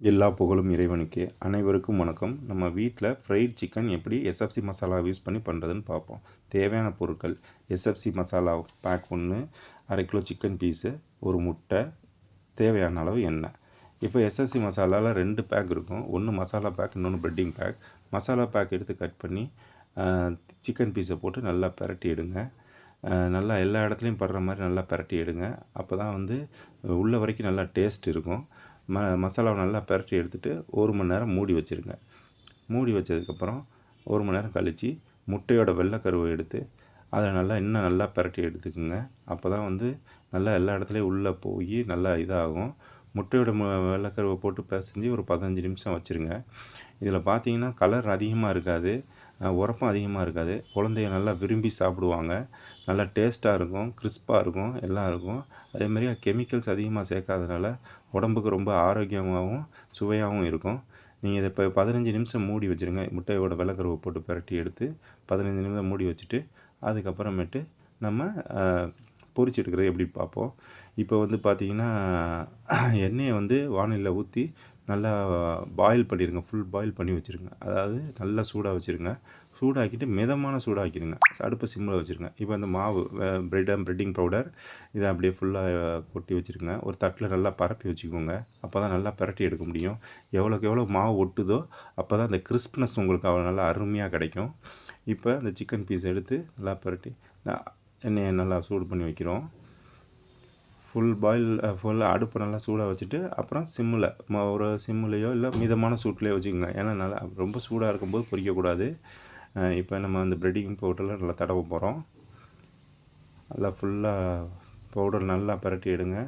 எல்லா புகழும் இறைவனுக்கே. அனைவருக்கும் வணக்கம். நம்ம வீட்டில் ஃப்ரைட் சிக்கன் எப்படி எஸ்எஃப்சி மசாலா யூஸ் பண்ணி பண்ணுறதுன்னு பார்ப்போம். தேவையான பொருட்கள்: எஸ்எஃப்சி மசாலா பேக் 1, அரை கிலோ சிக்கன் பீஸு, ஒரு முட்டை, தேவையான அளவு எண்ணெய். இப்போ எஸ்எஃப்சி மசாலாவில் 2 பேக் இருக்கும். ஒன்று மசாலா பேக், இன்னொன்று ப்ரெட்டிங் பேக். மசாலா பேக் எடுத்து கட் பண்ணி சிக்கன் பீஸை போட்டு நல்லா பிரட்டி எடுங்க. நல்லா எல்லா இடத்துலையும் படுற மாதிரி நல்லா பிரட்டி எடுங்க. அப்போ தான் உள்ள வரைக்கும் நல்லா டேஸ்ட் இருக்கும். மசாலாவை நல்லா பிரட்டி எடுத்துகிட்டு 1 மணி நேரம் மூடி வச்சுருங்க. மூடி வச்சதுக்கப்புறம் 1 மணி நேரம் கழித்து முட்டையோட வெள்ளைக்கருவை எடுத்து அதை இன்னும் நல்லா பிரட்டி எடுத்துக்கோங்க. அப்போ தான் நல்லா எல்லா இடத்துலையும் உள்ளே போய் நல்லா இதாகும். முட்டையோட வெள்ளைக்கருவை போட்டு பிசைஞ்சு ஒரு 15 நிமிஷம் வச்சுருங்க. இதில் பார்த்தீங்கன்னா கலர் அதிகமாக இருக்காது, உரப்பும் அதிகமாக இருக்காது. குழந்தைங்க நல்லா விரும்பி சாப்பிடுவாங்க. நல்லா டேஸ்ட்டாக இருக்கும், கிறிஸ்பாக இருக்கும், எல்லாம் இருக்கும். அதேமாதிரி கெமிக்கல்ஸ் அதிகமாக சேர்க்காதனால உடம்புக்கு ரொம்ப ஆரோக்கியமாகவும் சுவையாகவும் இருக்கும். நீங்கள் இதை இப்போ 15 நிமிஷம் மூடி வச்சுருங்க. முட்டையோட வெள்ளைக்கருவை போட்டு பிரட்டி எடுத்து 15 நிமிஷம் மூடி வச்சுட்டு அதுக்கப்புறமேட்டு நம்ம பொரிச்சு எடுக்கிறது எப்படி பார்ப்போம். இப்போ பார்த்தீங்கன்னா எண்ணெயை வானலியில் ஊற்றி நல்லா பாயில் பண்ணிடுங்க. ஃபுல் பாயில் பண்ணி வச்சுருங்க. அதாவது நல்லா சூடாக வச்சுருங்க. சூடாக்கிட்டு மிதமான சூடாக்கிடுங்க. அடுப்பை சிம்மில் வச்சுருங்க. இப்போ அந்த மாவு ப்ரெட்டிங் பவுடர் இதை அப்படியே ஃபுல்லாக கொட்டி வச்சுருங்க. ஒரு தட்டில் நல்லா பரப்பி வச்சுக்கோங்க. அப்போ தான் நல்லா பிரட்டி எடுக்க முடியும். எவ்வளோக்கு எவ்வளோ மாவு ஒட்டுதோ அப்போ தான் அந்த கிறிஸ்ப்னஸ் உங்களுக்கு அவ்வளோ நல்லா அருமையாக கிடைக்கும். இப்போ அந்த சிக்கன் பீஸ் எடுத்து நல்லா பிரட்டி எண்ணெயை நல்லா சூடு பண்ணி வைக்கிறோம். ஃபுல்லாக அடுப்பை நல்லா சூடாக வச்சுட்டு அப்புறம் சிம்மில் ஒரு சிம்மிலையோ இல்லை மிதமான சூட்லேயோ வச்சுக்கோங்க. ஏன்னா நல்லா ரொம்ப சூடாக இருக்கும்போது பொரிக்கக்கூடாது. இப்போ நம்ம அந்த ப்ரெட்டிங் பவுடரில் நல்லா தடவ போகிறோம். நல்லா ஃபுல்லாக பவுடர் நல்லா பிரட்டி எடுங்க.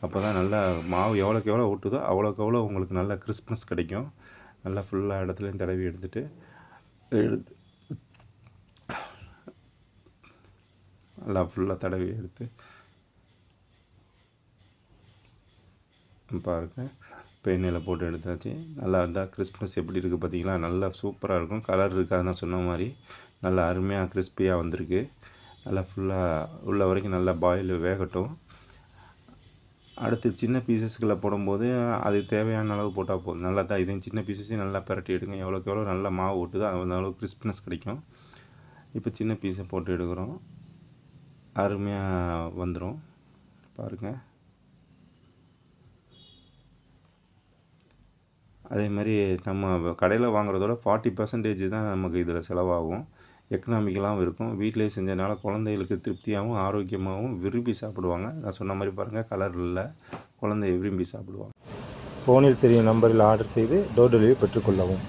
அப்போ தான் நல்லா மாவு எவ்வளோக்கு எவ்வளோ ஊட்டுதோ அவ்வளோக்கு எவ்வளோ உங்களுக்கு நல்லா கிறிஸ்ப்னஸ் கிடைக்கும். நல்லா ஃபுல்லாக இடத்துலையும் தடவி எடுத்து நல்லா ஃபுல்லாக தடவி எடுத்து பாருங்கள். இப்போ எண்ணெயில் போட்டு எடுத்தாச்சு. நல்லா இருந்தால் கிறிஸ்ப்னஸ் எப்படி இருக்குது பார்த்தீங்களா? நல்லா சூப்பராக இருக்கும். கலர் இருக்காது, நான் சொன்ன மாதிரி நல்லா அருமையாக கிறிஸ்பியாக வந்திருக்கு. நல்லா ஃபுல்லாக உள்ள வரைக்கும் நல்லா பாயில் வேகட்டும். அடுத்து சின்ன பீசஸ்களை போடும்போது அது தேவையான அளவு போட்டால் போதும். நல்லா தான் இதையும் சின்ன பீசஸையும் நல்லா பிரட்டி எடுங்க. எவ்வளோக்கு எவ்வளோ நல்லா மாவு ஓட்டுதோ அந்த அளவு கிறிஸ்ப்னஸ் கிடைக்கும். இப்போ சின்ன பீஸை போட்டு எடுக்கிறோம். அருமையாக வந்துடும் பாருங்கள். அதே மாதிரி நம்ம கடையில் வாங்குறதோட 40% தான் நமக்கு இதில் செலவாகும். எக்கனாமிக்கலாகவும் இருக்கும். வீட்டிலே செஞ்சதுனால குழந்தைகளுக்கு திருப்தியாகவும் ஆரோக்கியமாகவும் விரும்பி சாப்பிடுவாங்க. நான் சொன்ன மாதிரி பாருங்கள், கலர் இல்லை, குழந்தை விரும்பி சாப்பிடுவாங்க. ஃபோனில் தெரியும் நம்பரில் ஆர்டர் செய்து டோர் டெலிவரி பெற்றுக்கொள்ளவும்.